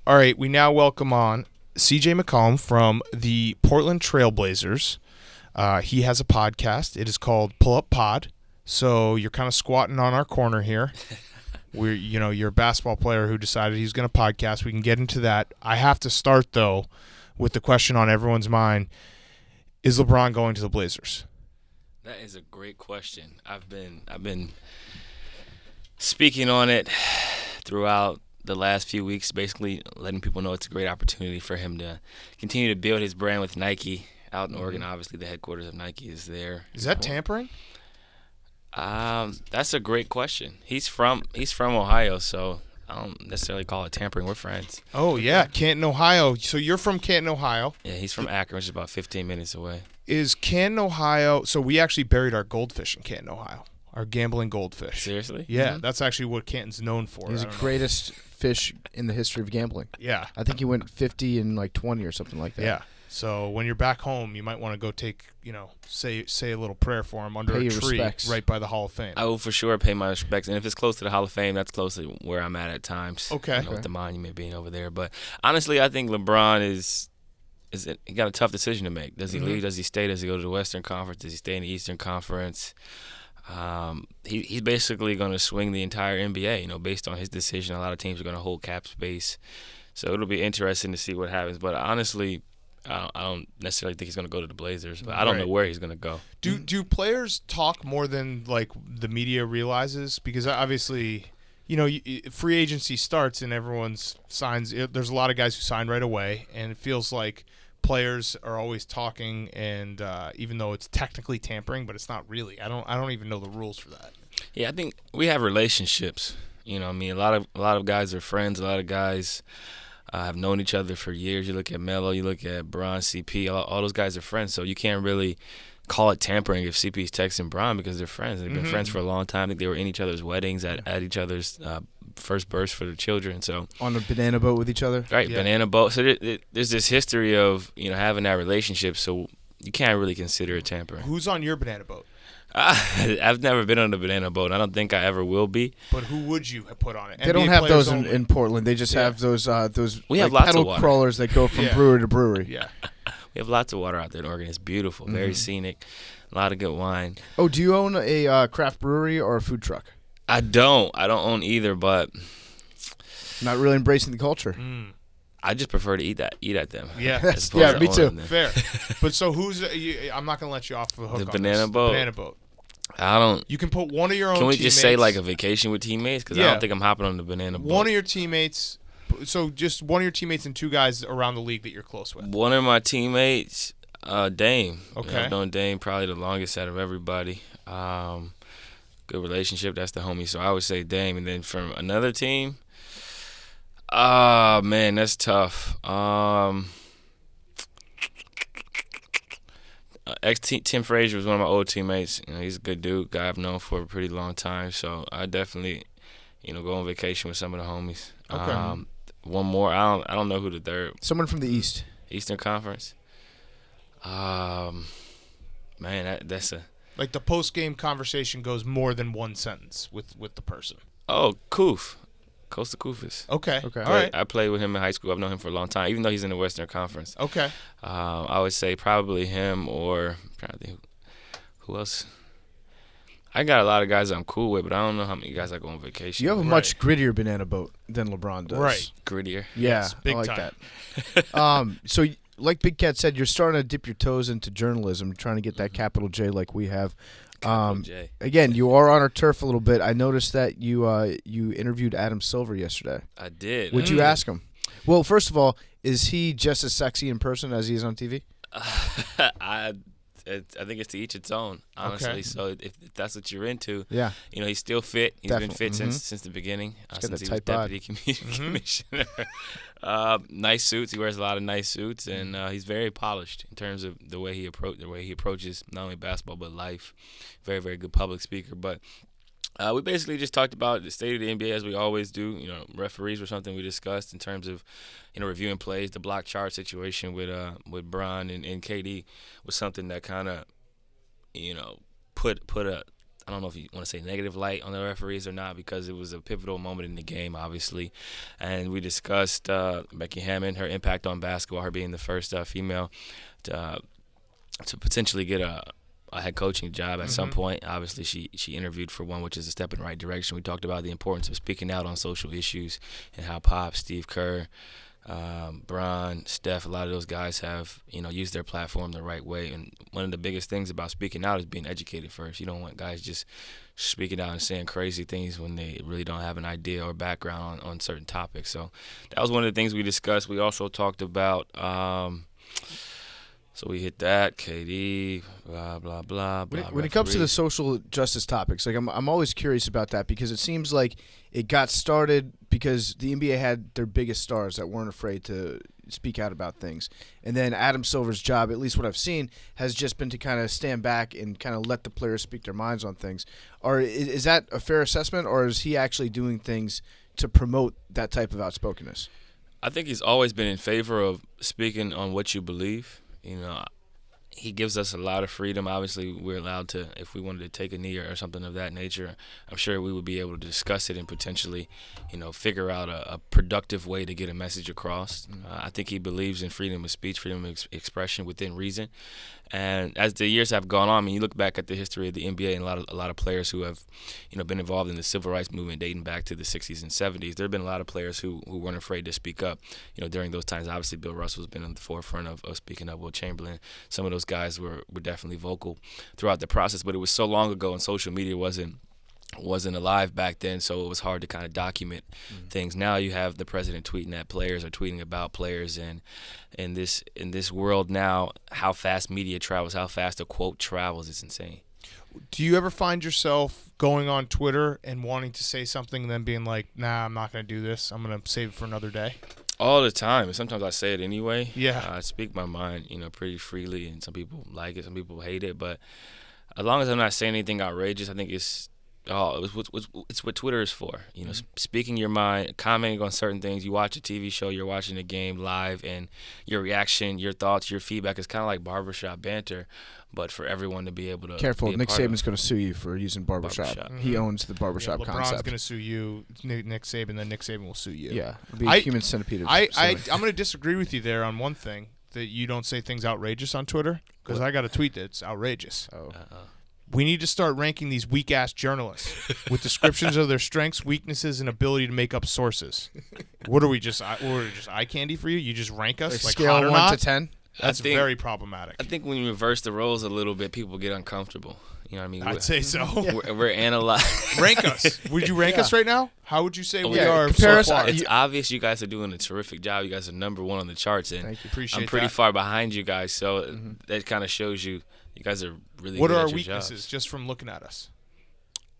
All right, we now welcome on Cj Mccollum from the Portland Trailblazers. He has a podcast. It is called Pull Up Pod. So you're kind of squatting on our corner here. You're a basketball player who decided he's going to podcast. We can get into that. I have to start, though, with the question on everyone's mind. Is LeBron going to the Blazers? That is a great question. I've been speaking on it throughout the last few weeks, basically letting people know it's a great opportunity for him to continue to build his brand with Nike out in Oregon. Obviously, the headquarters of Nike is there. Is that tampering? That's a great question. He's from Ohio, so I don't necessarily call it tampering. We're friends. Oh, yeah, Canton, Ohio. So you're from Canton, Ohio. Yeah, he's from Akron, which is about 15 minutes away. Is Canton, Ohio – so we actually buried our goldfish in Canton, Ohio, our gambling goldfish. Seriously? Yeah, that's actually what Canton's known for. He's the greatest fish in the history of gambling. Yeah. I think he went 50 and like 20 or something like that. Yeah. So when you're back home, you might want to go take, say a little prayer for him under a tree right by the Hall of Fame. I will for sure pay my respects. And if it's close to the Hall of Fame, that's close to where I'm at times. Okay. With the monument being over there. But honestly, I think LeBron he got a tough decision to make. Does he leave? Does he stay? Does he go to the Western Conference? Does he stay in the Eastern Conference? He's basically going to swing the entire NBA, based on his decision. A lot of teams are going to hold cap space. So it'll be interesting to see what happens. But honestly, I don't necessarily think he's going to go to the Blazers, but I don't know where he's going to go. Do players talk more than like the media realizes? Because obviously, free agency starts and everyone signs. There's a lot of guys who sign right away, and it feels like players are always talking. And even though it's technically tampering, but it's not really. I don't even know the rules for that. Yeah, I think we have relationships. A lot of guys are friends. A lot of guys have known each other for years. You look at Melo, you look at Bron, CP, all those guys are friends. So you can't really call it tampering if CP's texting Bron because they're friends. They've been friends for a long time. I think they were in each other's weddings, at each other's first births for their children. So on a banana boat with each other? Right, yeah. Banana boat. So there's this history of having that relationship, so you can't really consider it tampering. Who's on your banana boat? I've never been on a banana boat. I don't think I ever will be. But who would you have put on it? They don't have those in Portland. They just have those we have lots pedal of water. crawlers that go from brewery to brewery. Yeah. We have lots of water out there in Oregon. It's beautiful, very scenic, a lot of good wine. Oh, do you own a craft brewery or a food truck? I don't own either, but not really embracing the culture. I just prefer to eat at them. Yeah, yeah, me too. Fair. But so who's? I'm not gonna let you off the hook. The on banana this. boat. Banana boat. I don't. You can put one of your own. Can we teammates, just say like a vacation with teammates? Because I don't think I'm hopping on the banana boat. One of your teammates. So just one of your teammates and two guys around the league that you're close with. One of my teammates, Dame. Okay. I've known Dame probably the longest out of everybody. Good relationship. That's the homie. So I would say Dame. And then from another team, man, that's tough. Tim Frazier was one of my old teammates. He's a good dude, guy I've known for a pretty long time. So I definitely, go on vacation with some of the homies. Okay. One more. I don't know who the third. Someone from the East. Eastern Conference. Man, that's a. Like the post game conversation goes more than one sentence with the person. Oh, Koof. Costa Koufis. Okay. All right. I played with him in high school. I've known him for a long time, even though he's in the Western Conference. Okay. I would say probably him or I'm trying to think who else. I got a lot of guys I'm cool with, but I don't know how many guys I go on vacation. You have a much grittier banana boat than LeBron does. Right. Grittier. Yeah, yes, big I like time. that. So, like Big Cat said, you're starting to dip your toes into journalism, trying to get that capital J like we have. J. Again, you are on our turf a little bit. I noticed that you interviewed Adam Silver yesterday. I did. Would you ask him? Well, first of all, is he just as sexy in person as he is on TV? I think it's to each its own, honestly. Okay. So if that's what you're into, Yeah. He's still fit. He's Definitely. been fit since the beginning, got since that he was tight bod. deputy commissioner. Nice suits. He wears a lot of nice suits, and he's very polished in terms of the way he approaches not only basketball but life. Very, very good public speaker. But we basically just talked about the state of the NBA as we always do. Referees were something we discussed in terms of reviewing plays. The block chart situation with Bron and KD was something that kind of put a I don't know if you want to say negative light on the referees or not, because it was a pivotal moment in the game, obviously. And we discussed Becky Hammond, her impact on basketball, her being the first female to potentially get a head coaching job at some point. Obviously, she interviewed for one, which is a step in the right direction. We talked about the importance of speaking out on social issues and how Pop, Steve Kerr, Bron, Steph, a lot of those guys have, used their platform the right way. And one of the biggest things about speaking out is being educated first. You don't want guys just speaking out and saying crazy things when they really don't have an idea or background on certain topics. So that was one of the things we discussed. We also talked about so we hit that, KD, blah, blah, blah, blah. When it comes to the social justice topics, like I'm always curious about that, because it seems like it got started because the NBA had their biggest stars that weren't afraid to speak out about things. And then Adam Silver's job, at least what I've seen, has just been to kind of stand back and kind of let the players speak their minds on things. Is that a fair assessment, or is he actually doing things to promote that type of outspokenness? I think he's always been in favor of speaking on what you believe. He gives us a lot of freedom. Obviously, we're allowed to, if we wanted to take a knee or something of that nature, I'm sure we would be able to discuss it and potentially, figure out a productive way to get a message across. I think he believes in freedom of speech, freedom of expression within reason. And as the years have gone on, you look back at the history of the NBA and a lot of players who have, been involved in the civil rights movement dating back to the 60s and 70s. There have been a lot of players who weren't afraid to speak up, during those times. Obviously, Bill Russell's been on the forefront of speaking up. Will Chamberlain, some of those guys were definitely vocal throughout the process. But it was so long ago, and social media wasn't alive back then, so it was hard to kind of document things. Now you have the president tweeting at players or tweeting about players, and in this world now, how fast media travels, how fast a quote travels, it's insane. Do you ever find yourself going on Twitter and wanting to say something and then being like, nah, I'm not going to do this, I'm going to save it for another day? All the time. Sometimes I say it anyway. Yeah. I speak my mind, pretty freely, and some people like it, some people hate it, but as long as I'm not saying anything outrageous, I think it's what Twitter is for. Speaking your mind, commenting on certain things. You watch a TV show, you're watching a game live, and your reaction, your thoughts, your feedback is kind of like barbershop banter, but for everyone to be able to Careful, be a Nick part of Saban's going to sue you for using barbershop. He owns the barbershop LeBron's concept. going to sue you, Nick Saban, then Nick Saban will sue you. Yeah, it'll be a human centipede. I'm going to disagree with you there on one thing, that you don't say things outrageous on Twitter, because I got a tweet that's outrageous. Oh. We need to start ranking these weak-ass journalists with descriptions of their strengths, weaknesses, and ability to make up sources. What are we just eye candy for you? You just rank us like scale hot or 1 not? to 10? That's very problematic. I think when you reverse the roles a little bit, people get uncomfortable. You know what I mean? I'd say so. We're analyzing. Rank us. Would you rank us right now? How would you say we are compare so us- far? It's obvious you guys are doing a terrific job. You guys are number one on the charts, and Thank you. Appreciate I'm pretty that. far behind you guys. So that kind of shows you guys are really What good are at our your weaknesses jobs. just from looking at us?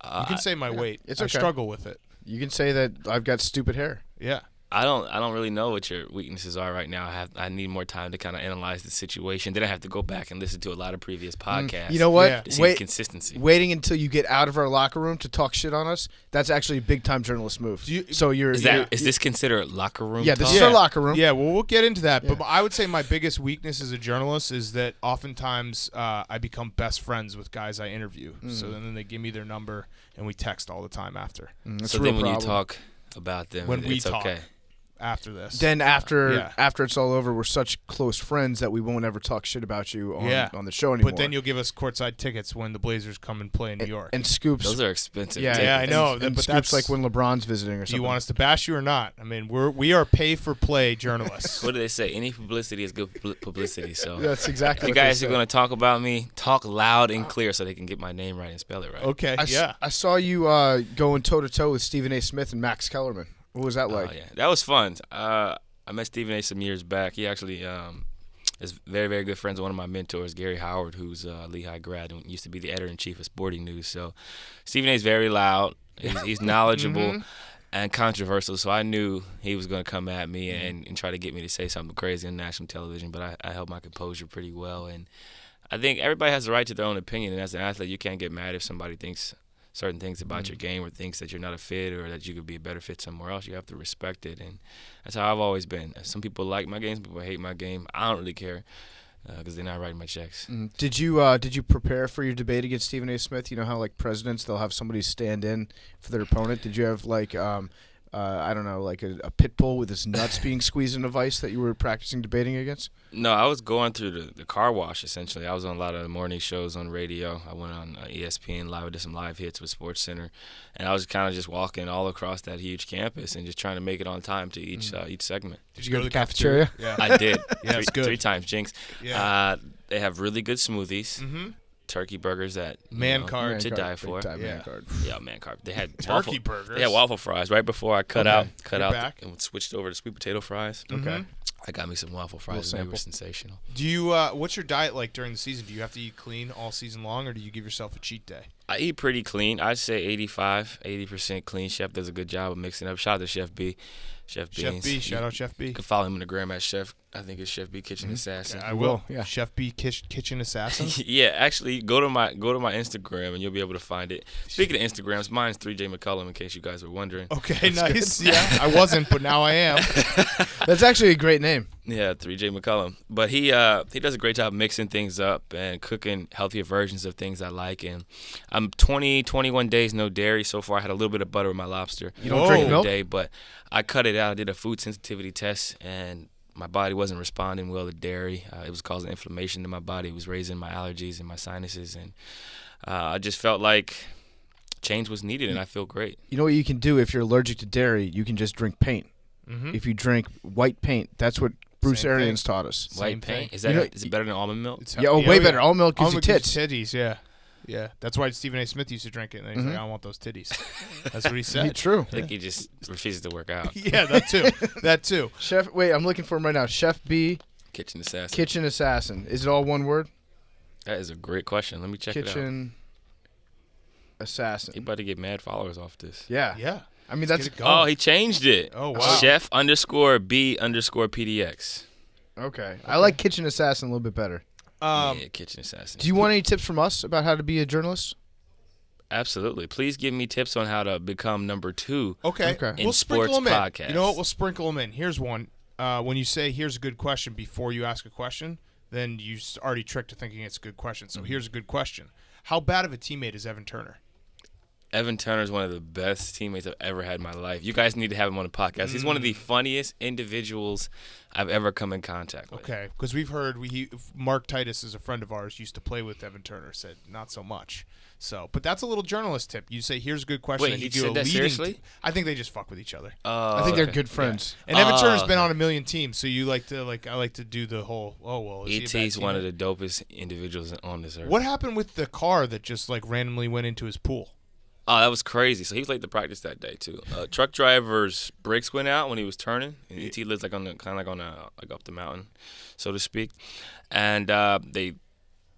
Uh, You can say my weight. It's I okay. struggle with it. You can say that I've got stupid hair. Yeah. I don't really know what your weaknesses are right now. I need more time to kind of analyze the situation. Then I have to go back and listen to a lot of previous podcasts. You know what? Yeah. To see the consistency. Waiting until you get out of our locker room to talk shit on us, that's actually a big-time journalist move. Is this considered locker room Yeah, talk? this is our locker room. Yeah, well, we'll get into that. Yeah. But I would say my biggest weakness as a journalist is that oftentimes I become best friends with guys I interview. So then they give me their number, and we text all the time after. That's So a real then when you problem. talk about them, When we it's talk. okay. After this. Then after Yeah. it's all over, we're such close friends that we won't ever talk shit about you on the show anymore. But then you'll give us courtside tickets when the Blazers come and play in New York. and scoops. Those are expensive. Yeah, tickets. I know. And but scoops that's like when LeBron's visiting or Do something. you want us to bash you or not? I mean, we are pay-for-play journalists. What do they say? Any publicity is good publicity. So That's if exactly you what they guys say. are going to talk about me, talk loud and clear so they can get my name right and spell it right. Okay, I saw you going toe-to-toe with Stephen A. Smith and Max Kellerman. What was that like? Oh, yeah. That was fun. I met Stephen A. some years back. He actually is very, very good friends with one of my mentors, Gary Howard, who's a Lehigh grad and used to be the editor-in-chief of Sporting News. So Stephen A. is very loud. He's knowledgeable and controversial, so I knew he was going to come at me and try to get me to say something crazy on national television, but I held my composure pretty well. And I think everybody has the right to their own opinion, and as an athlete, you can't get mad if somebody thinks certain things about your game or thinks that you're not a fit or that you could be a better fit somewhere else. You have to respect it, and that's how I've always been. Some people like my game, some people hate my game. I don't really care. because they're not writing my checks. Did you prepare for your debate against Stephen A. Smith? You know how like presidents, they'll have somebody stand in for their opponent. Did you have like I don't know, like a pit bull with his nuts being squeezed in a vice that you were practicing debating against? No, I was going through the car wash, essentially. I was on a lot of morning shows on radio. I went on ESPN Live. I did some live hits with SportsCenter. And I was kind of just walking all across that huge campus and just trying to make it on time to each segment. Did you go to the cafeteria? Yeah. I did. Yeah, it's good. 3 times, Jinx. Yeah. They have really good smoothies. Mm-hmm. Turkey burgers that Man card. to die for. Big time Yeah. man card. Yeah, man card. They had Turkey burgers. They had waffle fries right before I cut Okay. out You're back. and switched over to sweet potato fries. Okay. I got me some waffle fries and they were sensational. Do you? What's your diet like during the season? Do you have to eat clean all season long, or do you give yourself a cheat day? I eat pretty clean. I'd say 80% clean. Chef does a good job of mixing up. Shout out to Chef B. Chef Beans. Chef B. Shout out Chef B. You can follow him on the gram at Chef. I think it's Chef B Kitchen Assassin. I will. Yeah. Chef B Kitchen Assassin. Yeah, actually, go to my Instagram and you'll be able to find it. Speaking of Instagrams, mine's Cj Mccollum. In case you guys were wondering. Okay, nice. Yeah, I wasn't, but now I am. That's actually a great name. Yeah, Cj Mccollum. But he does a great job mixing things up and cooking healthier versions of things I like. And I'm 21 days no dairy so far. I had a little bit of butter with my lobster. You don't drink milk? Day, but I cut it out. I did a food sensitivity test, and my body wasn't responding well to dairy. It was causing inflammation in my body. It was raising my allergies and my sinuses, and I just felt like change was needed, and I feel great. You know what you can do if you're allergic to dairy? You can just drink paint. Mm-hmm. If you drink white paint, that's what Bruce Same Arians thing. taught us. Same White thing. paint is that You know, is it better than almond milk? Yeah, way better. Almond milk gives you tits. Titties, yeah. Yeah, that's why Stephen A. Smith used to drink it. And he's like, I don't want those titties. That's what he said. True. I think he just refuses to work out. Yeah, that too. That too. Chef, wait, I'm looking for him right now. Chef B, Kitchen Assassin. Kitchen Assassin. Is it all one word? That is a great question. Let me check it out. Kitchen Assassin. He about to get mad followers off this. Yeah. Yeah. I mean, Let's that's get it going. Oh, he changed it. Oh, wow. Chef _B_PDX. okay. I like Kitchen Assassin a little bit better. Yeah, Kitchen Assassin. Do you want any tips from us about how to be a journalist? Absolutely. Please give me tips on how to become number 2. Okay. Okay. We'll In sprinkle sports them in. podcasts. You know what? We'll sprinkle them in. Here's one. When you say, here's a good question before you ask a question, then you already tricked to thinking it's a good question. So here's a good question. How bad of a teammate is Evan Turner? Evan Turner is one of the best teammates I've ever had in my life. You guys need to have him on the podcast. He's one of the funniest individuals I've ever come in contact with. Okay, because we've heard Mark Titus is a friend of ours, used to play with Evan Turner, said not so much. So, but that's a little journalist tip. You say, here's a good question. Wait, and he you do said a that leading seriously? I think they just fuck with each other. I think they're good friends. And Evan Turner's been okay. on a million teams, so you like to I like to do the whole. Oh well, is he a bad E.T.'s one of teammate? the dopest individuals on this earth. What happened with the car that just randomly went into his pool? Oh, that was crazy. So he was late to practice that day too. Truck driver's brakes went out when he was turning. And E.T. lives like up the mountain, so to speak. And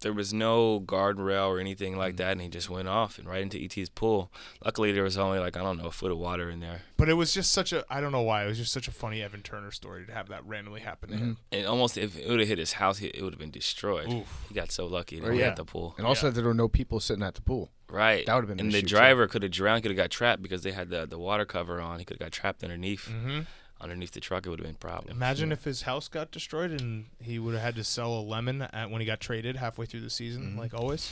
there was no guardrail or anything like that, and he just went off and right into E.T.'s pool. Luckily, there was only a foot of water in there. But it was just I don't know why, it was just such a funny Evan Turner story to have that randomly happen to him. And almost if it would have hit his house, it would have been destroyed. Oof. He got so lucky that Oh, he yeah. hit the pool. And also, there were no people sitting at the pool. Right. That would have been an And the issue, too. driver could have drowned, could have got trapped because they had the water cover on. He could have got trapped underneath. Mm-hmm. Underneath the truck, it would have been a problem. Imagine if his house got destroyed and he would have had to sell a lemon when he got traded halfway through the season, like always.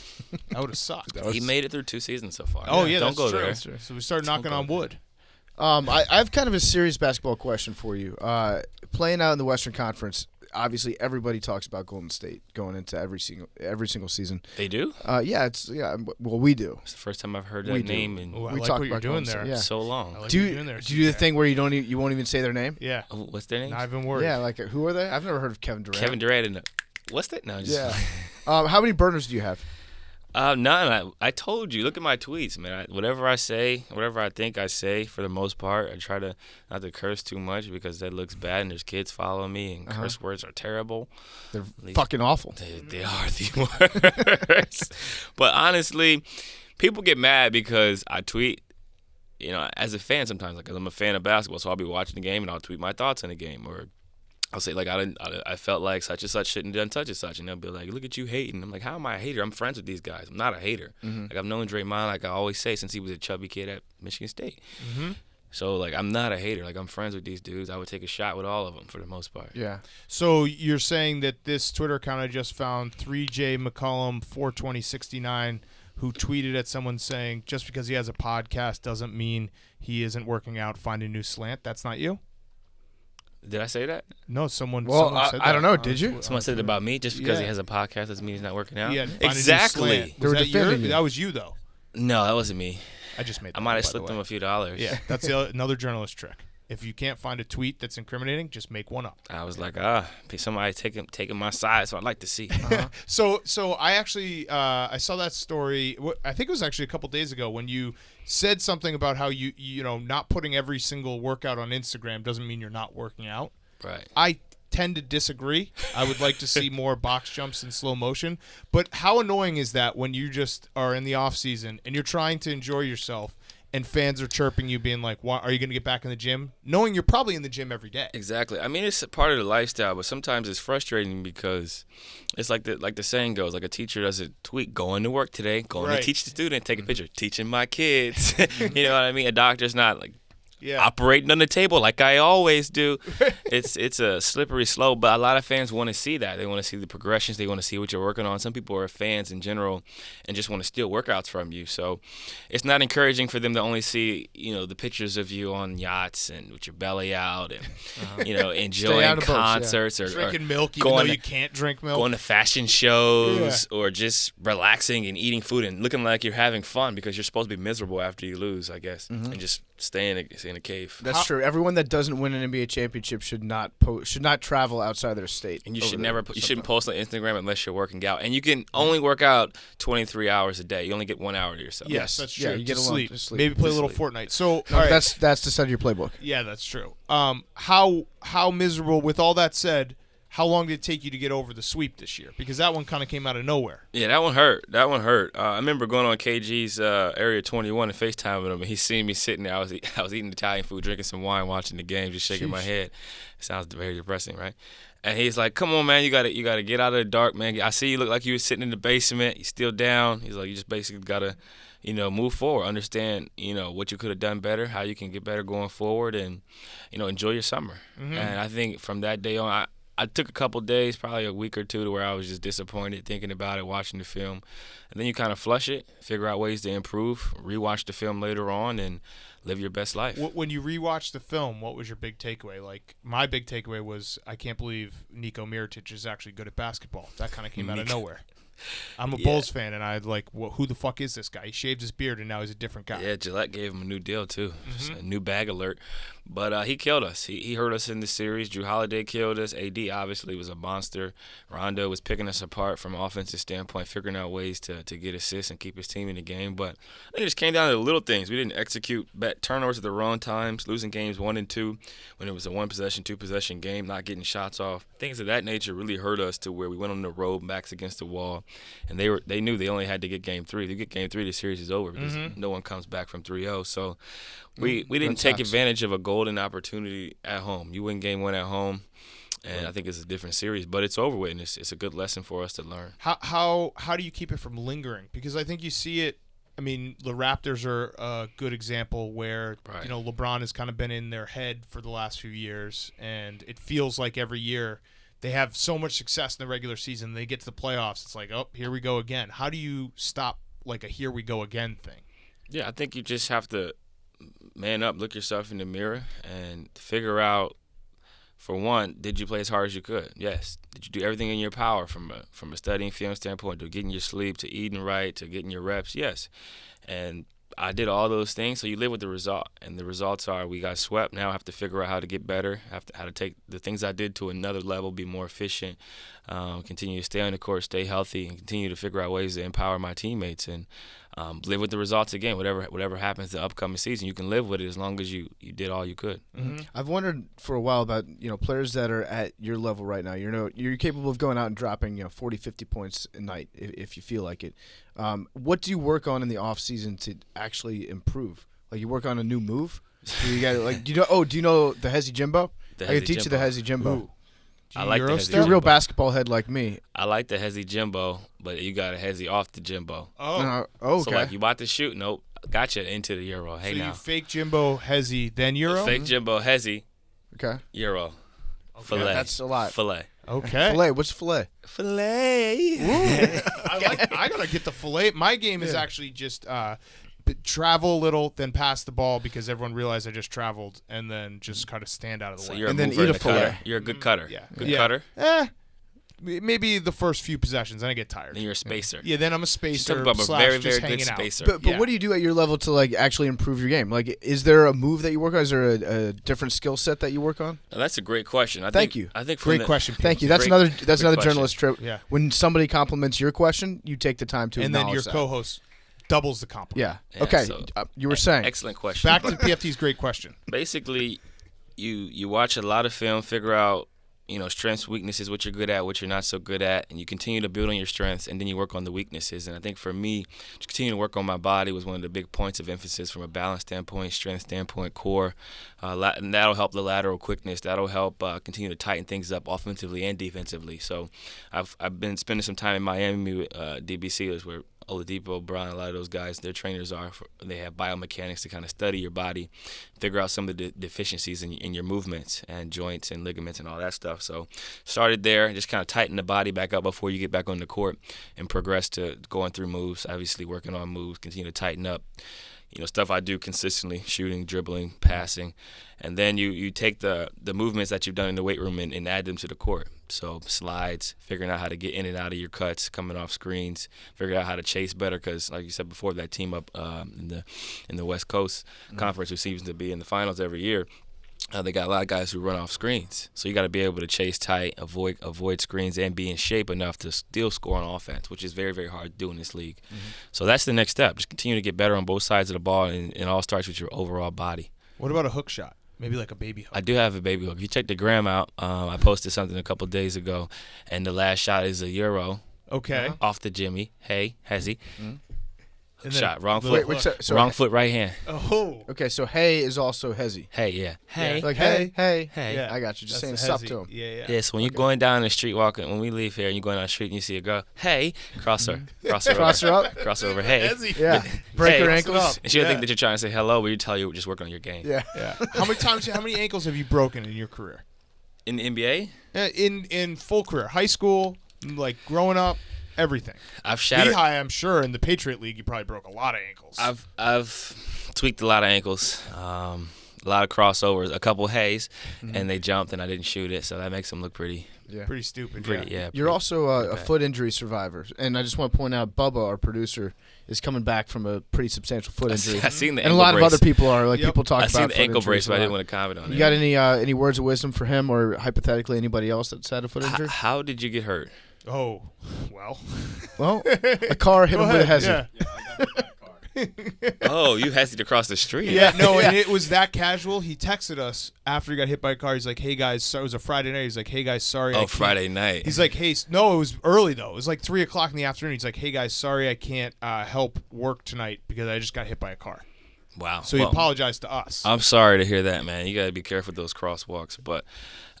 That would have sucked. He made it through 2 seasons so far. Oh, yeah, Don't that's go true. there. That's true. So we started knocking go on wood. I have kind of a serious basketball question for you. Playing out in the Western Conference, obviously everybody talks about Golden State going into every single season. They do? Well, we do. It's the first time I've heard We that do. name in Ooh, I We like talked what you're about doing Golden State, there. yeah. so long. I like Do what you you're doing there. do you do the CJ. thing where you won't even say their name? Yeah. Oh, what's their name? Not even word. Yeah, like who are they? I've never heard of Kevin Durant. Kevin Durant. And what's that? No, just Yeah. How many burners do you have? None. I told you. Look at my tweets, man. Whatever I say, whatever I think I say, for the most part, I try to not to curse too much because that looks bad, and there's kids following me, and curse words are terrible. They're fucking awful. They are the worst. But honestly, people get mad because I tweet. You know, as a fan sometimes, like, 'cause I'm a fan of basketball, so I'll be watching the game and I'll tweet my thoughts on the game, or I'll say, like, I felt like such and such shouldn't have done such and such, and they'll be like, look at you hating. I'm like, how am I a hater? I'm friends with these guys. I'm not a hater. Like, I've known Draymond, like I always say, since he was a chubby kid at Michigan State. So, like, I'm not a hater. Like, I'm friends with these dudes. I would take a shot with all of them for the most part. Yeah. So you're saying that this Twitter account I just found, Cj Mccollum 42069, who tweeted at someone saying just because he has a podcast doesn't mean he isn't working out, find a new slant. That's not you? Did I say that? No, someone. Well, someone said I don't that know. on Did you? Twitter. Someone said it about me. Just because he Yeah. has a podcast doesn't mean he's not working out? Yeah, find a new Exactly. slant. They were Was that defending you. That was you, though. No, that wasn't me. I just made that I might up, have by the slipped way. him a few dollars. Yeah, that's another journalist trick. If you can't find a tweet that's incriminating, just make one up. I was like, somebody taking my side, so I'd like to see. So I actually I saw that story. I think it was actually a couple days ago when you said something about how you know not putting every single workout on Instagram doesn't mean you're not working out. Right. I tend to disagree. I would like to see more box jumps in slow motion. But how annoying is that when you just are in the off season and you're trying to enjoy yourself and fans are chirping you being like, "Why are you going to get back in the gym?" Knowing you're probably in the gym every day. Exactly. I mean, it's a part of the lifestyle, but sometimes it's frustrating because it's like the saying goes, like a teacher does a tweet, going to work today, going Right. to teach the student, take a picture, teaching my kids. You know what I mean? A doctor's not like Yeah. operating on the table like I always do. It's a slippery slope, but a lot of fans want to see that. They want to see the progressions. They want to see what you're working on. Some people are fans in general and just want to steal workouts from you. So it's not encouraging for them to only see, the pictures of you on yachts and with your belly out and, enjoying out of boats, yeah. concerts or Drinking milk, even going though to- you can't drink milk. going to fashion shows or just relaxing and eating food and looking like you're having fun because you're supposed to be miserable after you lose, I guess, and just stay in a cave. That's true. Everyone that doesn't win an NBA championship should not travel outside their state. And you over should there. never you shouldn't post on Instagram unless you're working out. And you can only work out 23 hours a day. You only get 1 hour to yourself. Yes, that's true. Yeah, you get to a lot sleep. to sleep. Maybe play a To little sleep. Fortnite. So, No, all right. that's the side of your playbook. Yeah, that's true. How miserable? With all that said, how long did it take you to get over the sweep this year? Because that one kind of came out of nowhere. Yeah, that one hurt. I remember going on KG's Area 21 and FaceTime with him, and he seen me sitting there. I was eating Italian food, drinking some wine, watching the game, just shaking my head. It sounds very depressing, right? And he's like, "Come on, man, you gotta get out of the dark, man. I see you look like you were sitting in the basement. You're still down." He's like, "You just basically gotta, move forward, understand, what you could have done better, how you can get better going forward, and, enjoy your summer." And I think from that day on, I took a couple days, probably a week or two, to where I was just disappointed, thinking about it, watching the film. And then you kind of flush it, figure out ways to improve, rewatch the film later on, and live your best life. When you rewatched the film, what was your big takeaway? Like, my big takeaway was, I can't believe Niko Mirotic is actually good at basketball. That kind of came out of nowhere. I'm a Bulls fan, and I like, who the fuck is this guy? He shaved his beard, and now he's a different guy. Yeah, Gillette gave him a new deal, too. Just a new bag alert. But he killed us. He hurt us in the series. Drew Holiday killed us. AD obviously was a monster. Rondo was picking us apart from an offensive standpoint, figuring out ways to get assists and keep his team in the game. But it just came down to the little things. We didn't execute turnovers at the wrong times, losing games 1 and 2 when it was a 1-possession, 2-possession game, not getting shots off. Things of that nature really hurt us to where we went on the road, backs against the wall. And they knew they only had to get game 3. If you get game 3, the series is over because no one comes back from 3-0. So we didn't take advantage of a golden opportunity at home. You win game 1 at home, and I think it's a different series. But it's over with, and it's a good lesson for us to learn. How do you keep it from lingering? Because I think you see it. I mean, the Raptors are a good example where LeBron has kind of been in their head for the last few years, and it feels like every year they have so much success in the regular season. They get to the playoffs. It's like, oh, here we go again. How do you stop like a here we go again thing? Yeah, I think you just have to man up, look yourself in the mirror, and figure out, for one, did you play as hard as you could? Yes. Did you do everything in your power from a studying film standpoint, to getting your sleep, to eating right, to getting your reps? Yes. And I did all those things, so you live with the result. And the results are we got swept. Now I have to figure out how to get better, how to take the things I did to another level, be more efficient, continue to stay on the court, stay healthy, and continue to figure out ways to empower my teammates and live with the results again. Whatever happens the upcoming season, you can live with it as long as you did all you could. I've wondered for a while about players that are at your level right now. You're capable of going out and dropping 40, 50 points a night if you feel like it. What do you work on in the off season to actually improve? Like, you work on a new move? Do you got do you know the Hezi Jimbo? I can teach you the Hezi Jimbo. I like the Hezi You're a real Jimbo. basketball head like me. I like the Hezi Jimbo, but you got a Hezi off the Jimbo. Oh, Okay. So, like, you about to shoot? Nope. Gotcha into the Euro. Hey, So now. you fake Jimbo, Hezzy, then Euro? Fake Jimbo, Hezzy, Okay. Euro. Filet. That's a lot. Filet. Okay. Filet. What's filet? Filet. I gotta get the fillet. My game is actually just travel a little, then pass the ball because everyone realized I just traveled, and then just kind of stand out of the So way. you're And a then mover eat and a a cutter. filet. You're a good cutter. Yeah. Good Yeah. cutter. Maybe the first few possessions, then I get tired. Then you're a spacer. Yeah, then I'm a She's spacer. talking about a slash very, just very good hanging out. spacer. But Yeah. what do you do at your level to like actually improve your game? Like, is there a move that you work on? Is there a different skill set that you work on? Now, that's a great question. Thank you. I think from Great the- question. Thank you. Peter. That's Great- another great question. journalist trip. Yeah. When somebody compliments your question, you take the time to And then acknowledge your that. co-host doubles the compliment. Yeah. Yeah, Okay. so- You were saying. Excellent question. Back to PFT's great question. Basically, you watch a lot of film, figure out strengths, weaknesses, what you're good at, what you're not so good at, and you continue to build on your strengths, and then you work on the weaknesses. And I think for me, to continue to work on my body was one of the big points of emphasis from a balance standpoint, strength standpoint, core, and that'll help the lateral quickness. That'll help continue to tighten things up offensively and defensively. So I've been spending some time in Miami with DBC, where Oladipo, Brian, a lot of those guys, their trainers they have biomechanics to kind of study your body, figure out some of the deficiencies in your movements and joints and ligaments and all that stuff. So started there, just kind of tighten the body back up before you get back on the court and progress to going through moves, obviously working on moves, continue to tighten up. Stuff I do consistently, shooting, dribbling, passing. And then you take the movements that you've done in the weight room and add them to the court. So slides, figuring out how to get in and out of your cuts, coming off screens, figuring out how to chase better because, like you said before, that team up in the West Coast Conference, who seems to be in the finals every year, they got a lot of guys who run off screens. So you got to be able to chase tight, avoid screens, and be in shape enough to still score on offense, which is very, very hard to do in this league. So that's the next step. Just continue to get better on both sides of the ball, and it all starts with your overall body. What about a hook shot? Maybe like a baby hook. I do have a baby hook. If you check the gram out, I posted something a couple days ago, and the last shot is a Euro Okay. off the Jimmy. Hey, Hezzy. And then Shot, wrong little foot. hook. so Wrong foot, right hand. Oh. Okay, so hey is also hezzy. Hey, yeah. Hey. Like Hey. hey. Hey. Yeah. I got you. Just That's saying the sup hezzy. to him. Yeah, yeah. Yeah, so when you're going down the street walking, when we leave here and you're going down the street and you see a girl, hey, cross her. Cross her Cross over. her up. Cross her over, hey. Hezzy. Yeah. Break Hey. her Cross ankles. And she'll Yeah. think that you're trying to say hello, but you tell you just working on your game. Yeah. Yeah. How many ankles have you broken in your career? In the NBA, In full career, high school, like growing up, everything. I've shattered. Lehigh, I'm sure, in the Patriot League, you probably broke a lot of ankles. I've tweaked a lot of ankles, a lot of crossovers, a couple hays, and they jumped and I didn't shoot it, so that makes them look pretty. Yeah. Pretty stupid. Yeah. You're also a bad. foot injury survivor, and I just want to point out Bubba, our producer, is coming back from a pretty substantial foot injury, I seen the and a ankle lot brace. of other people are like Yep. people talk I about seen the foot ankle injuries brace, but a I didn't lot. want to comment on You it. got any words of wisdom for him, or hypothetically anybody else that's had a foot injury? How did you get hurt? Oh, well. Well, a car hit Go him with a ahead. hezzy. Oh, you hesied to cross the street. Yeah, no, and it was that casual. He texted us after he got hit by a car. He's like, hey, guys, so it was a Friday night. He's like, hey, guys, sorry. I Oh, can't." Friday night. He's like, hey, no, it was early, though. It was like 3 o'clock in the afternoon. He's like, hey, guys, sorry I can't help work tonight because I just got hit by a car. Wow. So he Well, apologized to us. I'm sorry to hear that, man. You got to be careful with those crosswalks. But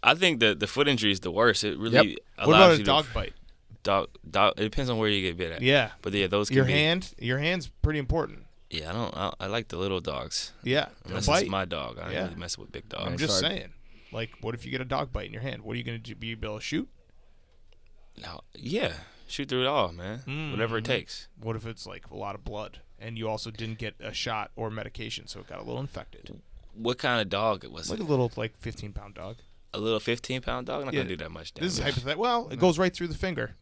I think the foot injury is the worst. It really Yep. allows What about you a dog bite? Dog. It depends on where you get bit at. Yeah. But yeah, those can Your be. hand's pretty important. Yeah, I like the little dogs. Yeah. A Unless bite. it's my dog. I don't Yeah. really mess with big I'm dogs. just hard. saying. Like, what if you get a dog bite in your hand? What are you going to do? Be able to shoot? No, yeah, shoot through it all, man. Whatever it takes. What if it's like a lot of blood and you also didn't get a shot or medication, so it got a little infected? What kind of dog was Like it? a little, 15-pound dog. A little 15-pound dog? Not Yeah. gonna do that much damage. This is hypothetical. Well, it goes right through the finger.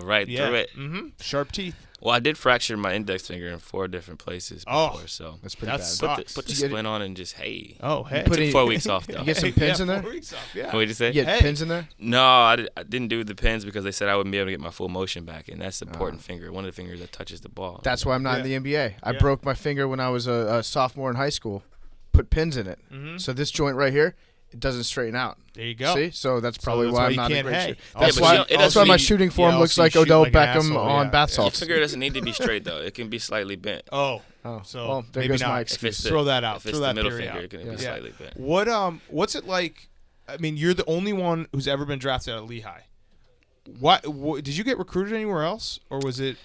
right Yeah. through it. Mm-hmm. Sharp teeth. Well, I did fracture my index finger in 4 different places Oh. before, so That's pretty That bad. sucks. put the You get splint on and just hey. Oh, hey. Put Took any- 4 weeks off though. You get some pins in there? 4 weeks off, yeah. What did you say? You get Hey. pins in there? No, I didn't do the pins because they said I wouldn't be able to get my full motion back, and that's the important finger. One of the fingers that touches the ball. That's why I'm not in the Yeah. NBA. I Yeah. broke my finger when I was a sophomore in high school. Put pins in it. Mhm. So this joint right here, it doesn't straighten out. There you go. See? So that's probably that's why why I'm you not a can't great hay. shooter. Yeah, That's but why. you don't- it That's why doesn't my mean- shooting form Yeah, looks also you like shoot Odell like an Beckham asshole, on yeah. bath Your salts. finger doesn't need to be straight though. It can be slightly bent. Oh. Oh, So well, there maybe goes not. my If excuse. it's the- Throw that out. If it's Throw the that middle theory finger, out. it can be Yeah. slightly bent. What's it like? I mean, you're the only one who's ever been drafted out of Lehigh. What did you get recruited anywhere else, or was it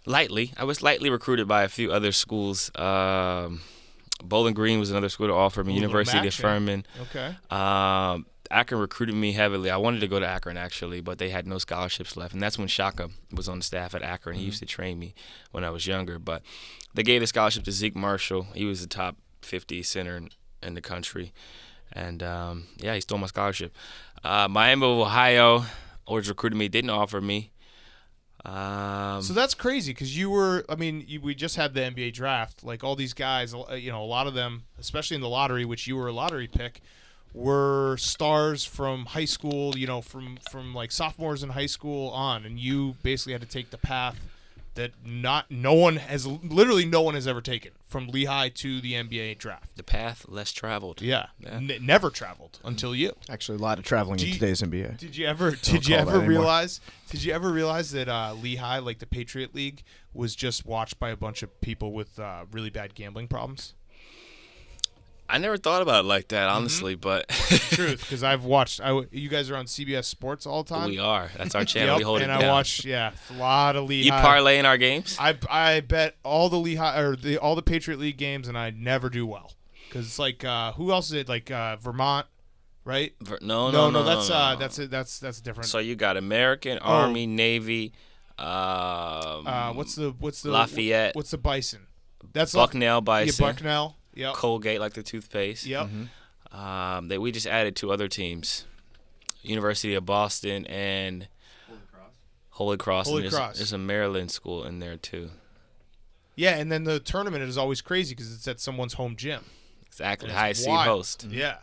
Lightly. I was lightly recruited by a few other schools. Bowling Green was another school to offer me. University of Furman. Okay. Akron recruited me heavily. I wanted to go to Akron, actually, but they had no scholarships left. And that's when Shaka was on the staff at Akron. He used to train me when I was younger. But they gave the scholarship to Zeke Marshall. He was the top 50 center in the country. And, he stole my scholarship. Miami of Ohio always recruited me, didn't offer me. So that's crazy because we just had the NBA draft. Like all these guys, a lot of them, especially in the lottery, which you were a lottery pick, were stars from high school, from like sophomores in high school on. And you basically had to take the path that no one has ever taken, from Lehigh to the NBA draft. The path less traveled. Yeah. Never traveled until you. Actually, a lot of traveling in today's NBA. Did you ever realize that Lehigh, like the Patriot League, was just watched by a bunch of people with really bad gambling problems? I never thought about it like that, honestly, but truth, because I've watched. You guys are on CBS Sports all the time. We are. That's our channel. We hold it down. And I watch, a lot of Lehigh. You parlay in our games? I bet all the Lehigh or all the Patriot League games, and I never do well because it's like who else is it? Like Vermont, right? No. That's different. So you got American, Army, Navy. What's the Lafayette? What's the Bison? That's Bucknell Bison. Yeah, Bucknell. Yep. Colgate, like the toothpaste. Yep. We just added 2 other teams, University of Boston and Holy Cross. There's a Maryland school in there too. Yeah, and then the tournament is always crazy because it's at someone's home gym. Exactly, highest seed host. Yeah.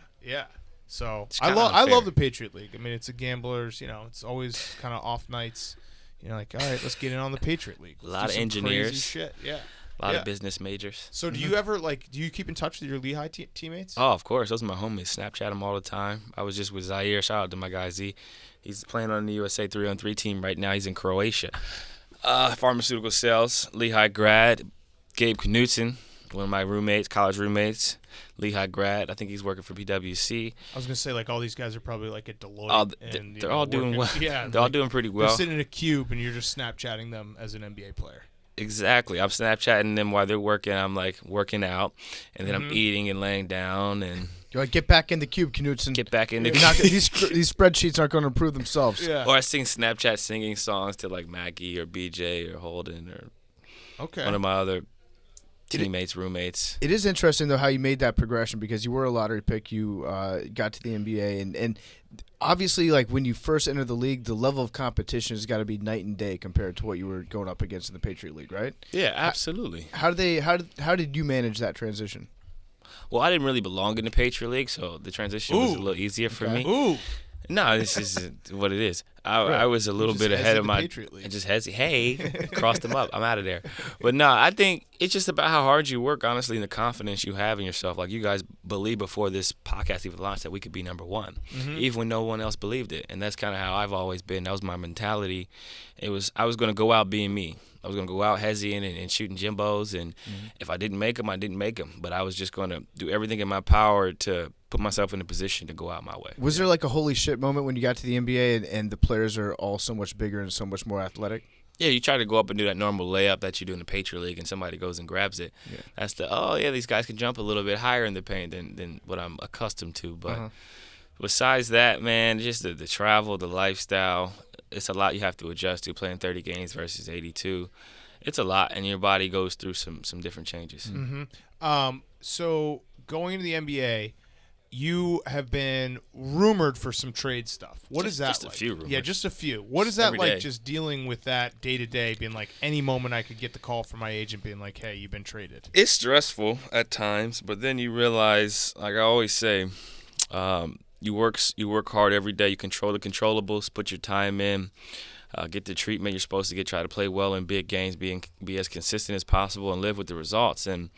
So I love the Patriot League. I mean, it's a gamblers. It's always kind of off nights. Like, all right, let's get in on the Patriot League. A lot of engineers. Crazy shit. Yeah. A lot of business majors. So do you ever do you keep in touch with your Lehigh teammates? Oh, of course. Those are my homies. Snapchat them all the time. I was just with Zaire. Shout out to my guy Z. He's playing on the USA 3-on-3 team right now. He's in Croatia. Pharmaceutical sales, Lehigh grad. Gabe Knutson, one of my roommates, college roommates. Lehigh grad. I think he's working for PwC. I was going to say, all these guys are probably at Deloitte. They're all doing well. Yeah, they're all doing pretty well. They're sitting in a cube and you're just Snapchatting them as an NBA player. Exactly. I'm Snapchatting them while they're working. I'm working out, and then I'm eating and laying down. And you're like, get back in the cube, Knutson. Get back in the cube. These spreadsheets aren't going to improve themselves. Yeah. Or I sing Snapchat singing songs to Maggie or BJ or Holden or one of my other teammates, roommates. It is interesting, though, how you made that progression because you were a lottery pick. You got to the NBA. And obviously, when you first entered the league, the level of competition has got to be night and day compared to what you were going up against in the Patriot League, right? Yeah, absolutely. How did you manage that transition? Well, I didn't really belong in the Patriot League, so the transition was a little easier for me. Ooh. No, this is what it is. I was a little bit ahead of my Patriot League. Just crossed them up. I'm out of there. But no, I think it's just about how hard you work, honestly, and the confidence you have in yourself. You guys believed before this podcast even launched that we could be number one, even when no one else believed it. And that's kind of how I've always been. That was my mentality. I was going to go out being me. I was going to go out hezzying and shooting Jimbos, and if I didn't make them, I didn't make them. But I was just going to do everything in my power to put myself in a position to go out my way. Was there a holy shit moment when you got to the NBA and the players are all so much bigger and so much more athletic? Yeah, you try to go up and do that normal layup that you do in the Patriot League, and somebody goes and grabs it. Yeah. That's these guys can jump a little bit higher in the paint than what I'm accustomed to. But besides that, man, just the travel, the lifestyle, it's a lot you have to adjust to, playing 30 games versus 82. It's a lot, and your body goes through some different changes. So going into the NBA, you have been rumored for some trade stuff. What is that just like? Just a few rumors. Yeah, just a few. What is that Every like, day. Just dealing with that day to day, being any moment I could get the call from my agent being hey, you've been traded? It's stressful at times, but then you realize, like I always say, you work hard every day. You control the controllables, put your time in, get the treatment you're supposed to get, try to play well in big games, be as consistent as possible, and live with the results. And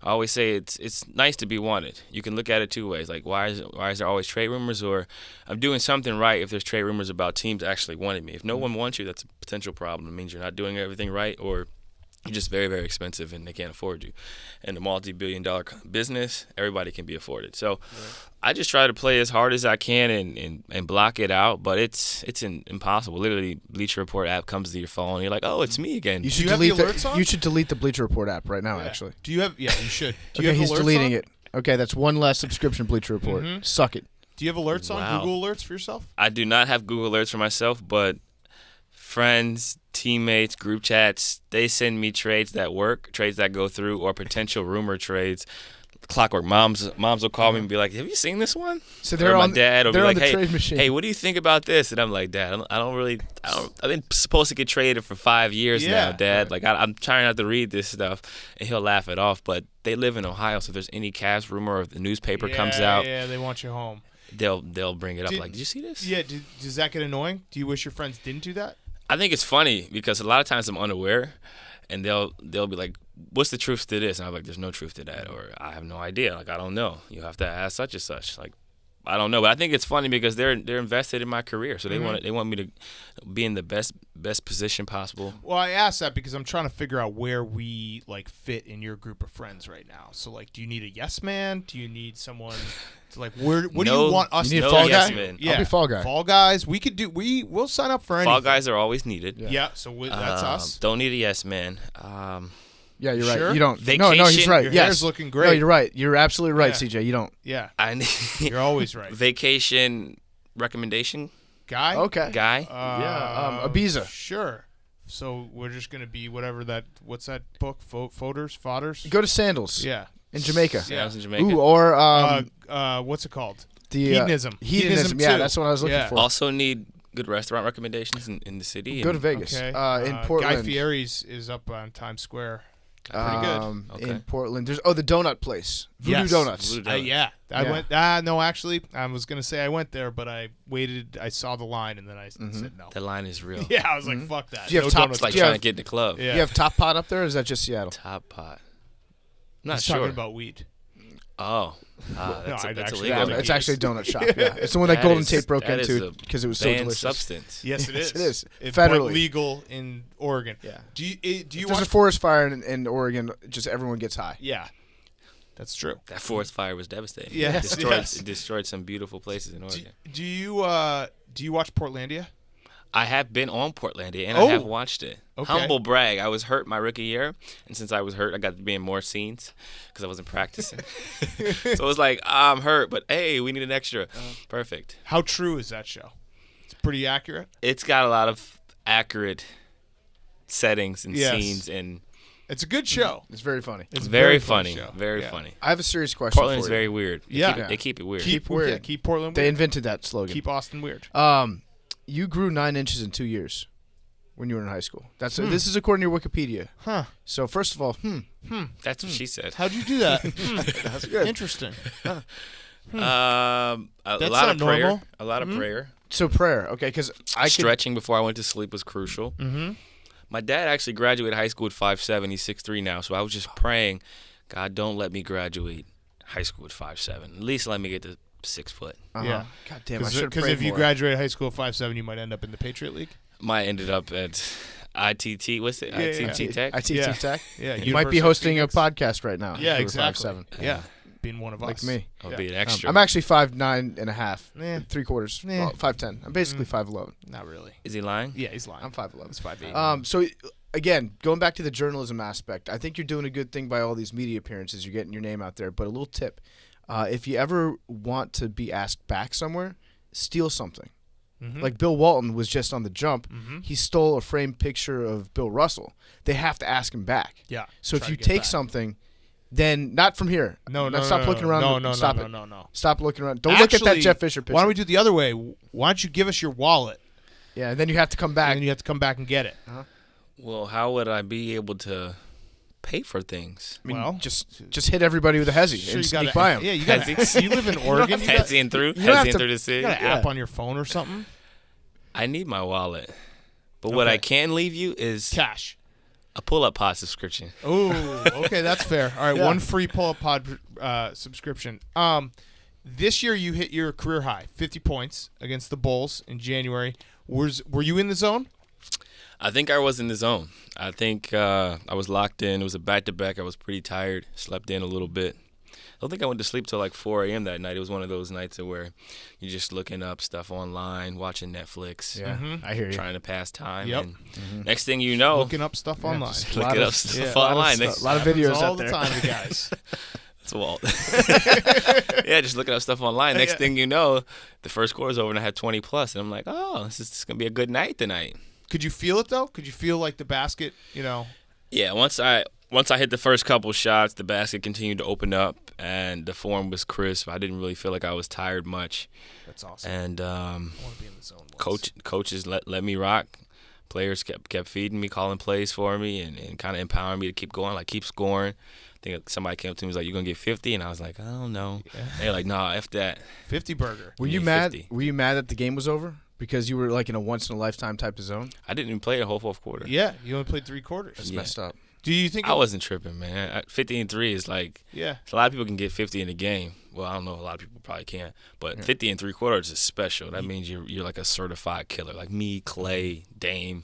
I always say it's nice to be wanted. You can look at it 2 ways. Why is there always trade rumors? Or I'm doing something right if there's trade rumors about teams actually wanting me. If no one wants you, that's a potential problem. It means you're not doing everything right, or You're just very, very expensive, and they can't afford you. In a multi-billion-dollar business, everybody can be afforded. So I just try to play as hard as I can and block it out, but it's impossible. Literally, Bleacher Report app comes to your phone, and you're like, oh, it's me again. You should have the delete alerts on? You should delete the Bleacher Report app right now. Yeah. Actually. Do you have? Yeah, you should. Do you Okay, have he's alerts deleting on? it. Okay, that's one less subscription. Bleacher Report. Suck it. Do you have alerts on? Wow. Google alerts for yourself? I do not have Google Alerts for myself, but friends, teammates, group chats, they send me trades that work, trades that go through, or potential rumor trades. Clockwork. Moms will call me and be like, "Have you seen this one?" So Or they're my on. dad will be they're like, on the "Hey, trade machine. hey, what do you think about this?" And I'm like, "Dad, I've been supposed to get traded for 5 years Yeah. now, Dad. Like, I'm trying not to read this stuff," and he'll laugh it off. But they live in Ohio, so if there's any Cavs rumor or if the newspaper comes out, Yeah, they want you home. they'll bring it up. Like, did you see this? Yeah. Does that get annoying? Do you wish your friends didn't do that? I think it's funny because a lot of times I'm unaware, and they'll be like, "What's the truth to this?" And I'm like, "There's no truth to that," or "I have no idea. Like, I don't know. You have to ask such and such." Like, I don't know, but I think it's funny because they're invested in my career, so they want me to be in the best position possible. Well, I asked that because I'm trying to figure out where we like fit in your group of friends right now. So, like, do you need a yes man? Do you need someone to like what do you want us You need to a do? fall yes guy. man. Yeah, I'll be fall guy. Fall guys. We'll sign up for anything. Fall guys are always needed. Yeah. So that's us. Don't need a yes man. Yeah, you're right. Sure? You don't. Vacation, No, he's right. Your yes. hair's looking great. No, you're right. You're absolutely right, Yeah. CJ. You don't. Yeah. I need You're always right. vacation recommendation Guy. Okay. guy. Yeah. Ibiza. Sure. So we're just gonna be whatever that. What's that book? Fodders. Go to Sandals. Yeah. In Jamaica. Yeah, I was in Jamaica. Ooh, or What's it called? the Hedonism. Hedonism. Yeah, too. that's what I was looking Yeah. for. Also need good restaurant recommendations in the city. Go to and- Vegas. Okay. In Portland. Guy Fieri's is up on Times Square. Pretty good. Okay. In Portland. There's the donut place. Voodoo Yes. Donuts. Voodoo Donuts. Yeah. I Yeah. went. No, actually, I was gonna say I went there, but I waited. I saw the line, and then I said no. The line is real. Yeah, I was like, fuck that. Do you have No top- donuts. It's like Do you trying have- to get in the club. Yeah. You have Top Pot up there, or is that just Seattle? Top pot. I'm not He's sure. talking about weed. Oh, that's I'd that's actually- illegal. Yeah, like it's it. actually a donut shop. Yeah. It's the one that Golden is- Tate broke that is into a because it was so banned delicious. substance. Yes, it is. It is. It's Federally. legal in Oregon. Yeah. Do you If watch? there's a forest fire in Oregon, just everyone gets high. Yeah, that's true. That forest fire was devastating. Yes, It yes. destroyed some beautiful places in Oregon. Do you watch Portlandia? I have been on Portlandia and Oh. I have watched it. Okay. Humble brag. I was hurt my rookie year, and since I was hurt, I got to be in more scenes because I wasn't practicing. So it was like, I'm hurt, but hey, we need an extra. Perfect. How true is that show? It's pretty accurate. It's got a lot of accurate settings and Yes. scenes, and It's a good show. It's very funny. It's a very funny funny. show. Very Yeah. funny. I have a serious question Portland for is you. very weird. Yeah. They keep it weird. Keep weird. Yeah, keep Portland They weird. invented that slogan. Keep Austin weird. You grew 9 inches in 2 years when you were in high school. This is according to your Wikipedia. Huh. So first of all, That's what she said. How'd you do that? that's good. Interesting. A That's lot not of prayer. normal. A lot of prayer. So prayer, okay? Because I could. Stretching before I went to sleep was crucial. Mm-hmm. My dad actually graduated high school at 5'7". He's 6'3" now. So I was just praying, God, don't let me graduate high school at 5'7". At least let me get to 6 foot. Yeah. God damn, I should have Because prayed if you more. graduate high school at 5'7", you might end up in the Patriot League. Mine ended up at ITT. What's it? Yeah, ITT Tech. ITT Yeah. Tech. Yeah, You might be University of hosting a Phoenix. podcast right now. Yeah, if you were exactly. 5'7". Yeah, being one of Like us. me. I'll Yeah. be an extra. I'm actually 5'9" and a half, Eh. 3/4. Eh. Well, 5'10". I'm basically 5'11". Not really. Is he lying? Yeah, he's lying. I'm 5'11". It's 5'8". So again, going back to the journalism aspect, I think you're doing a good thing by all these media appearances. You're getting your name out there. But a little tip: if you ever want to be asked back somewhere, steal something. Mhm. Like Bill Walton was just on the jump. Mhm. He stole a framed picture of Bill Russell. They have to ask him back. Yeah. So if Try you to get take back. something, then not from here. No, no, Stop no, looking around. No, Stop no, it. no. Stop looking around. Don't look at that Actually, Jeff Fisher picture. Why don't we do it the other way? Why don't you give us your wallet, Yeah, and then you have to come back. and then you have to come back and get it? Well, how would I be able to pay for things? I mean, Well, just hit everybody with a hezzy Sure, and you sneak got by him. Yeah, you got. Hezzy. You live in Oregon. You got, Hezzying through? you don't have Hezzying to- through the city? you got an app on your phone or something. I need my wallet. But what I Okay. can leave you is Cash. a pull-up pod subscription. Oh, okay, that's fair. All right, Yeah. one free pull-up pod subscription. This year you hit your career high, 50 points against the Bulls in January. Were you in the zone? I think I was in the zone. I think I was locked in. It was a back-to-back. I was pretty tired. Slept in a little bit. I don't think I went to sleep till like 4 a.m. that night. It was one of those nights where you're just looking up stuff online, watching Netflix. Yeah, I hear you. Trying to pass time. Yep. And next thing you know, Looking up stuff online. looking up stuff online. A lot of videos all out the there. time, you guys. That's Walt. Yeah, just looking up stuff online. Next thing you know, the first quarter's over and I had 20 plus, and I'm like, oh, this is gonna be a good night tonight. Could you feel it though? Could you feel like the basket? Yeah, once I hit the first couple shots, the basket continued to open up, and the form was crisp. I didn't really feel like I was tired much. That's awesome. And I want to be in the zone. Once. coaches let me rock. Players kept feeding me, calling plays for me, and kind of empowering me to keep going, like keep scoring. I think somebody came up to me and was like, "You gonna get 50?" And I was like, "I don't know." Yeah. They're like, "Nah, f that." 50 burger. Were you mad? Were you mad that the game was over because you were like in a once in a lifetime type of zone? I didn't even play the whole fourth quarter. Yeah, you only played 3 quarters. That's messed up. Do you think I wasn't tripping, man? 50 and 3 is like, Yeah. a lot of people can get 50 in a game. Well, I don't know, a lot of people probably can't. But 50 and 3/4 is special. That means you're like a certified killer, like me, Clay, Dame.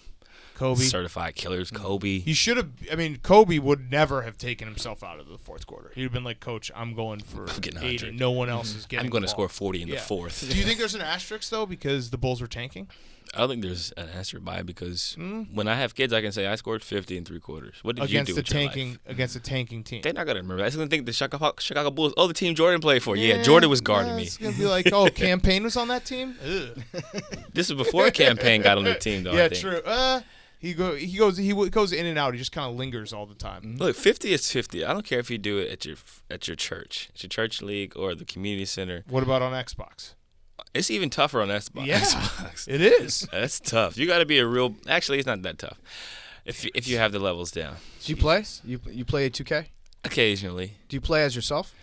Kobe? Certified killers, Kobe. He should have. I mean, Kobe would never have taken himself out of the fourth quarter. He'd have been like, "Coach, I'm going for getting 80. 100. No one else is getting. I'm going to the score ball." 40 in the fourth. Do you think there's an asterisk though because the Bulls were tanking? I don't think there's an answer by it because when I have kids, I can say I scored 50 in 3/4. What did you do with your life? Against a tanking team? They're not gonna remember. They're gonna think the Chicago Bulls. Oh, the team Jordan played for. Yeah, Jordan was guarding me. It's gonna be like, oh, Campaign was on that team. Ugh. This is before Campaign got on the team, though. Yeah, I think. true. He goes in and out. He just kind of lingers all the time. Look, 50 is 50. I don't care if you do it at your church league or the community center. What about on Xbox? It's even tougher on Xbox. Yeah, Xbox. it is. That's tough. You got to be a real. Actually, it's not that tough. If you have the levels down. Do you play? You play 2K? Occasionally. Do you play as yourself?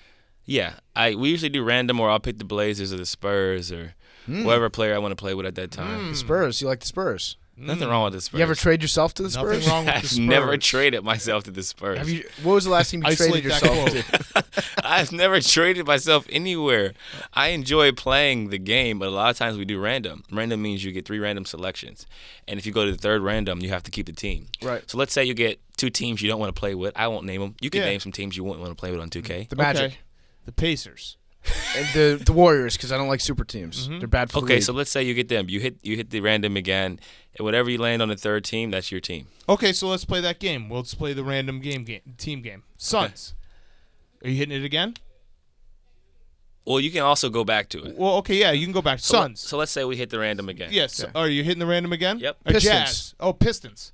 Yeah, we usually do random, or I'll pick the Blazers or the Spurs or whatever player I want to play with at that time. The Spurs. You like the Spurs? Nothing wrong with the Spurs. You ever trade yourself to the Spurs? Nothing wrong with the Spurs. I've never traded myself to the Spurs. What was the last team you traded yourself to? I've never traded myself anywhere. I enjoy playing the game, but a lot of times we do random. Random means you get 3 random selections. And if you go to the third random, you have to keep the team. Right. So let's say you get 2 teams you don't want to play with. I won't name them. You can name some teams you won't want to play with on 2K. The Magic. Okay. The Pacers. And the Warriors, because I don't like super teams. They're bad for the league. So let's say you get them. You hit the random again, and whatever you land on the third team, that's your team. Okay, so let's play that game. Let's play the random team game. Suns. Okay. Are you hitting it again? Well, you can also go back to it. Well, okay, yeah, you can go back. Suns. So let's say we hit the random again. Yes. Yeah. Are you hitting the random again? Yep. Or Pistons. Jazz. Oh, Pistons.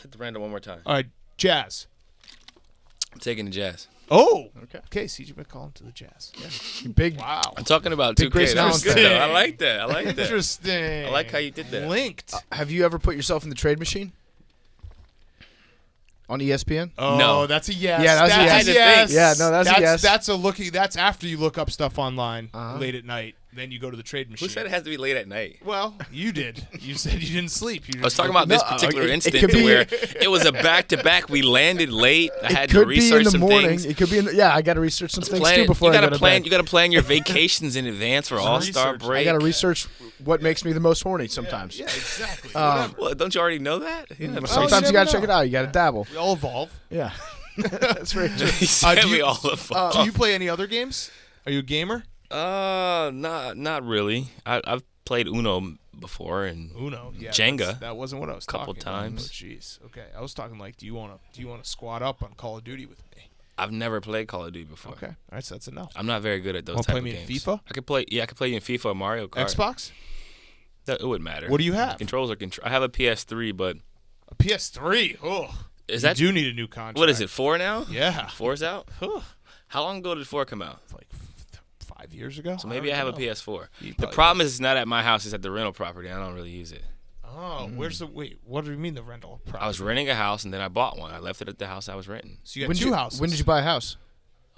Hit the random one more time. All right, Jazz. I'm taking the Jazz. Oh. Okay, Cj Mccollum to the Jazz. Yeah. Big. Wow. I'm talking about Big 2K. Grayson That was Allen good, fan. though. I like that. Interesting. I like how you did that. Linked. Have you ever put yourself in the trade machine? On ESPN? Oh, No. that's a yes. Yeah, that's a yes. I had to think. Yeah, no, that's a yes. That's after you look up stuff online late at night. Then you go to the trade machine. Who said it has to be late at night? Well, you did. You said you didn't sleep. I was talking about this particular it instance could be- where it was a back-to-back. We landed late. I had It to could be in research the some morning. things. It could be in the, I got to research some things too before you I go gotta to plan. bed. You got to plan your vacations in advance for All-Star research. break. I got to research what makes me the most horny sometimes. Yeah, exactly. Well, don't you already know that? Yeah, Sometimes you got to check know. it out. You got to dabble. We all evolve. Yeah. That's very true. He said do we you- all evolve. Do you play any other games? Are you a gamer? Not really. I've played Uno before and Uno. Yeah. Jenga. That wasn't what I was Couple talking times. about. Oh, jeez. Okay. I was talking like, do you want to squat up on Call of Duty with me? I've never played Call of Duty before. Okay. All right. So that's enough. I'm not very good at those Wanna type play of me in games. FIFA? I could play you in FIFA or Mario Kart. Xbox? It wouldn't matter. What do you have? Controls are I have a PS3, but A PS3. Oh. is You that do need a new contract. what is it? 4 now? Yeah. 4's out. Huh. How long ago did 4 come out? Like 5 years ago. So maybe I have a PS4. You The probably problem is it's not at my house; it's at the rental property. I don't really use it. Oh, where's the wait? What do you mean the rental property? I was renting a house and then I bought one. I left it at the house I was renting. So you got two houses. When did you buy a house?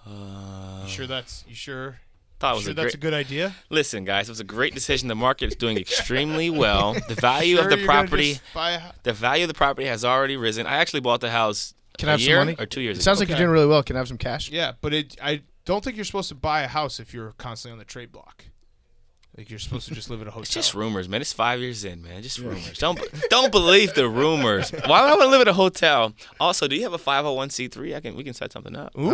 You sure that's you sure? Thought it was Sure, a that's great. a good idea. Listen, guys, it was a great decision. The market is doing extremely well. The value Sure of the you're gonna property, just buy a the value of the property has already risen. I actually bought the house Can I a have some year money? or 2 years It ago. sounds like you're Okay. doing really well. Can I have some cash? Yeah, but I don't think you're supposed to buy a house if you're constantly on the trade block. Like you're supposed to just live at a hotel. It's just rumors, man. It's 5 years in, man. Just rumors. Don't believe the rumors. Why would I want to live at a hotel? Also, do you have a 501c3? We can set something up. Ooh.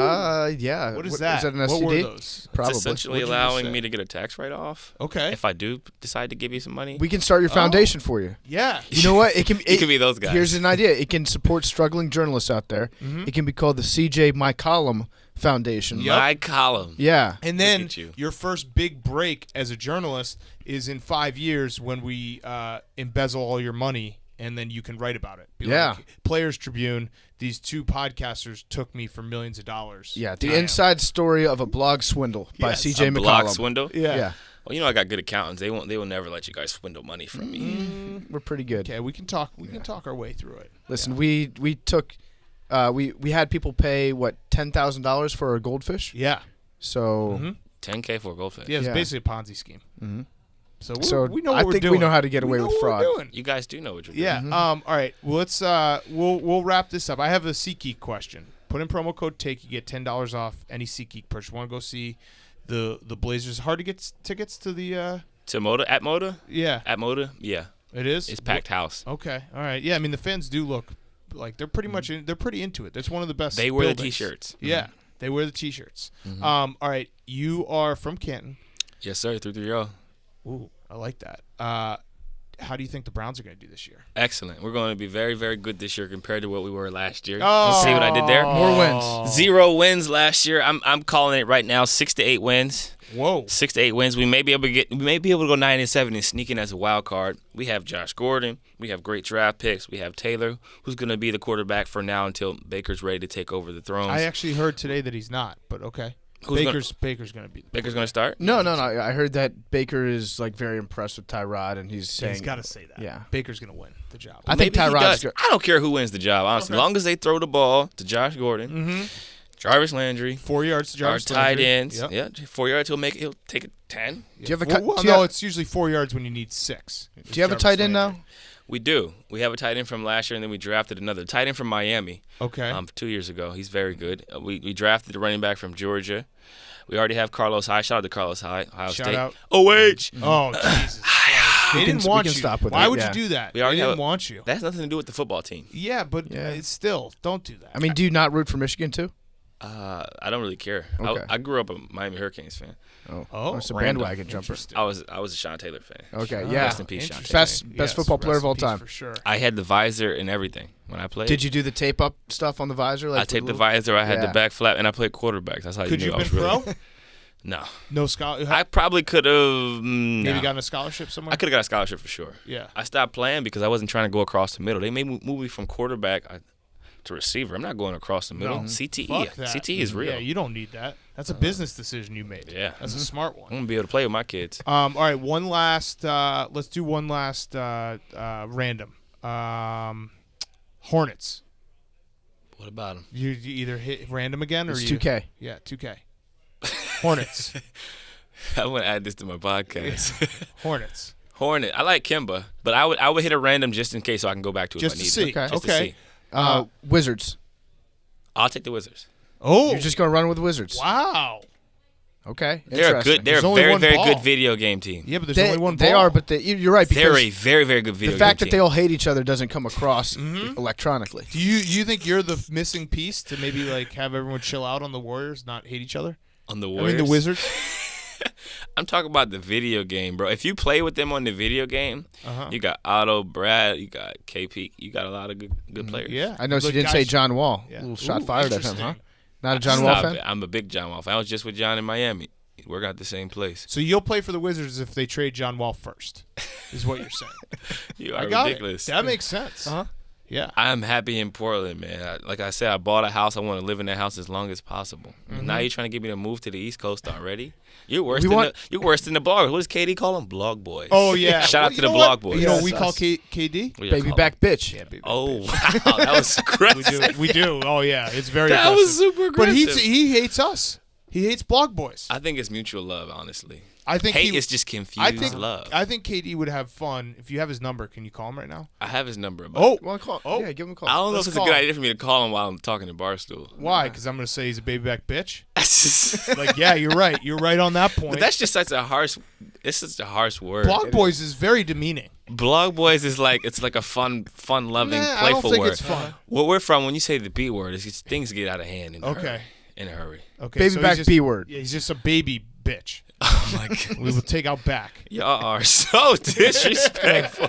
Yeah. What is that? Is that an STD? What were those? Probably. It's essentially What'd you just allowing say? me to get a tax write-off. Okay. If I do decide to give you some money. We can start your foundation for you. Yeah. You know what? It can be those guys. Here's an idea. It can support struggling journalists out there. Mm-hmm. It can be called the Cj Mccollum Foundation. Yep. My column. Yeah. And then at you. your first big break as a journalist is in 5 years when we embezzle all your money, and then you can write about it. Be Yeah. like, Players Tribune, these two podcasters took me for millions of dollars. Yeah. The Damn. inside story of a blog swindle by Yes. Cj A McCollum. block swindle. Yeah. Yeah. Well, you know I got good accountants. They will never let you guys swindle money from me. We're pretty good. Okay, we can talk. We can talk our way through it. Listen, we took we had people pay what $10,000 for a goldfish. Yeah. So Mm-hmm. 10K for a goldfish. Yeah, it's Yeah. basically a Ponzi scheme. Mm-hmm. So we know what I we're think doing. we know how to get We away know with what we're fraud. doing. You guys do know what you're doing. Yeah. All right. Well, let's we'll wrap this up. I have a SeatGeek question. Put in promo code TAKE. You get $10 off any SeatGeek purchase. Want to go see the Blazers? Hard to get tickets to the. To Moda at Moda. Yeah. At Moda. Yeah. It is. It's packed house. Okay. All right. Yeah. I mean, the fans do look like they're pretty much they're pretty into it. That's one of the best. They wear the buildings. T-shirts. Yeah. They wear the T-shirts. All right. You are from Canton. Yes, sir. 330. Ooh, I like that. How do you think the Browns are going to do this year? Excellent. We're going to be very, very good this year compared to what we were last year. Oh. See what I did there? More wins. 0 wins last year. I'm calling it right now. 6 to 8 wins. Whoa. 6 to 8 wins. We may be able to go 9-7 and sneak in as a wild card. We have Josh Gordon. We have great draft picks. We have Taylor, who's going to be the quarterback for now until Baker's ready to take over the throne. I actually heard today that he's not, but okay. Baker's going to be. Baker's going to start? No. I heard that Baker is like very impressed with Tyrod, and he's saying He's got to say that. Yeah. Baker's going to win the job. I think Maybe he Tyrod's does. I don't care who wins the job, honestly. Okay. As long as they throw the ball to Josh Gordon, Jarvis Landry, 4 yards to our Jarvis tight Landry. ends. Yep. Yeah, 4 yards. He'll take it 10. Do you have a no, it's usually 4 yards when you need 6. Do you have a tight end now? We do. We have a tight end from last year, and then we drafted another tight end from Miami. Okay. 2 years ago. He's very good. We drafted a running back from Georgia. We already have Carlos Hyde. Shout out to Carlos Hyde, Ohio Shout State. out. OH. Oh, Jesus. Christ. They didn't want we you. can stop with Why that, would yeah. you do that? We They already didn't have- want you. That has nothing to do with the football team. Yeah, but it's still, don't do that. I mean, do you not root for Michigan too? I don't really care. Okay. I grew up a Miami Hurricanes fan. Oh, it's a random. bandwagon jumper. Interesting. I was a Sean Taylor fan. Okay, yeah. Rest in peace, Sean Interesting. Taylor. Best football player rest of all in peace time. For sure. I had the visor and everything when I played. Did you do the tape up stuff on the visor? Like I taped the visor. I had the Yeah. back flap, and I played quarterback. That's how Could you you knew have I been was pro? really. No, No scholarship. I probably could have. Maybe gotten a scholarship somewhere? I could have got a scholarship for sure. Yeah. I stopped playing because I wasn't trying to go across the middle. They made me move me from quarterback to receiver. I'm not going across the middle. No. CTE. Fuck that. CTE is real. Yeah, you don't need that. That's a business decision you made. Yeah. That's a smart I'm one. gonna be able to play with my kids. All right, one last. Let's do one last random. Hornets. What about them? You either hit random again or It's you 2K. Yeah, 2K. Hornets. I want to add this to my podcast. Hornets. Hornet. I like Kimba, but I would hit a random just in case so I can go back to it Just if I to need see. it. Just to Okay. see. Wizards. I'll take the Wizards. Oh. You're just gonna run with Wizards. Wow. Okay. They're a Interesting. good. They're There's a only very one very ball. good video game team. Yeah, but there's They, only one they ball. are, but you're right because They're a very very good video the game fact that team. they all hate each other doesn't come across electronically. Do you think you're the missing piece to maybe like have everyone chill out on the Warriors, not hate each other? on the I Warriors. mean the Wizards. I'm talking about the video game, bro. If you play with them on the video game, you got Otto, Brad, you got KP, you got a lot of good players. Yeah. I noticed you Look, didn't say guys- John Wall. Yeah. A little shot Ooh, fired at him, huh? interesting. Not a John Wall Stop fan? it. I'm a big John Wall fan. I was just with John in Miami. We're at the same place. So you'll play for the Wizards if they trade John Wall first, is what you're saying. You I are got ridiculous. it. That makes sense. Yeah. I'm happy in Portland, man. Like I said, I bought a house. I want to live in that house as long as possible. And now you're trying to get me to move to the East Coast already? You're worse you're worse than the bloggers. What does KD call them? Blog boys. Oh yeah. Shout out Well, to you the know blog what? boys. You know Yes, we call us. KD. What do y'all Baby call back them? bitch. Yeah, baby. Oh, wow. That was aggressive. We do. Oh yeah, it's very. That aggressive. was super But aggressive. he hates us. He hates blog boys. I think it's mutual love, honestly. I think hate is just confused love. I think KD would have fun. If you have his number, can you call him right now? I have his number. But Want to call? Yeah, give him a call. I don't know Let's if it's a call good him. idea for me to call him while I'm talking to Barstool. Why? Because I'm going to say he's a baby back bitch. Like, yeah, you're right. You're right on that point. But that's just such a harsh. It's such a harsh word. Blog Boys is very demeaning. Blog Boys is like it's like a fun loving, Nah, playful I don't think word. it's fun. Where we're from, when you say the B word, it's just, things get out of hand. In a hurry. Okay. Baby so back he's just, B word. Yeah, he's just a baby bitch. Oh my god. We will take out back. Y'all are so disrespectful.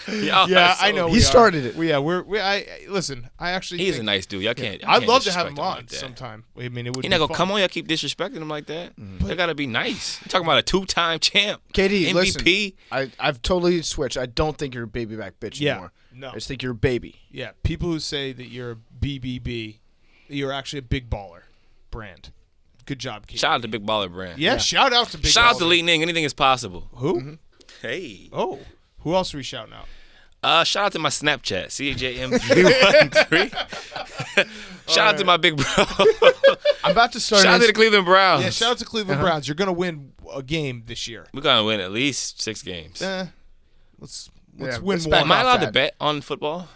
Y'all Yeah, are so I know. He we are. started it. Listen. I actually. He's a think, nice dude. Y'all can't. I'd love to disrespect have him on like that. sometime. I mean, it would. He be not gonna fun. come on. Y'all keep disrespecting him like that. They gotta be nice. You're talking about a 2-time champ, KD, MVP. listen. I've totally switched. I don't think you're a baby back bitch Yeah. anymore. No. I just think you're a baby. Yeah. People who say that you're a BBB, you're actually a big baller brand. Good job, Kate. Shout out to Big Baller Brand. Yeah, shout out to Big Shout out to Baller. Lee Ning. Anything is possible. Who? Hey. Oh, who else are we shouting out? Shout out to my Snapchat, CJ Shout out to my big bro. I'm about to start. Shout out to the Cleveland Browns. Yeah, shout out to Cleveland Browns. You're gonna win a game this year. We're gonna win at least 6 games. Let's Yeah, win let's one. back Am I off allowed that. to bet on football?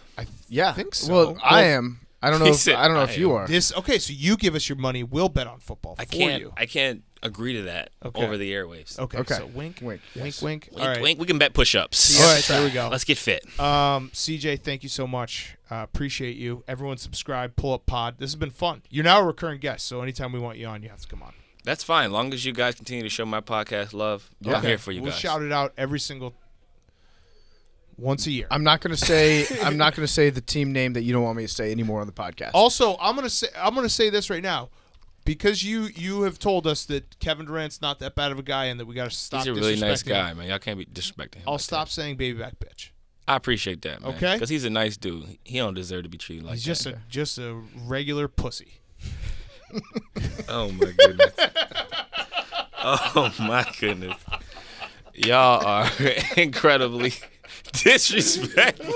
Yeah, think so. Well, I am. I don't know. He If, said, I don't know I if you am. are. Okay, so you give us your money. We'll bet on football for you. I can't agree to that over the airwaves. Okay. Okay. So wink, Wink, yes. wink. Wink, All right. wink. We can bet push-ups. All right, there we go. Let's get fit. CJ, thank you so much. Appreciate you. Everyone subscribe, Pull Up Pod. This has been fun. You're now a recurring guest, so anytime we want you on, you have to come on. That's fine. Long as you guys continue to show my podcast love, I'm here for you We'll guys. shout it out every single once a year. I'm not gonna say. I'm not gonna say the team name that you don't want me to say anymore on the podcast. Also, I'm gonna say this right now. Because you have told us that Kevin Durant's not that bad of a guy and that we got to stop He's a really nice disrespecting guy, him, man. Y'all can't be disrespecting him. I'll like stop saying baby back bitch. that. I appreciate that, man. Okay? Because he's a nice dude. He don't deserve to be treated like He's that. just a regular pussy. Oh, my goodness. Oh, my goodness. Y'all are incredibly disrespectful.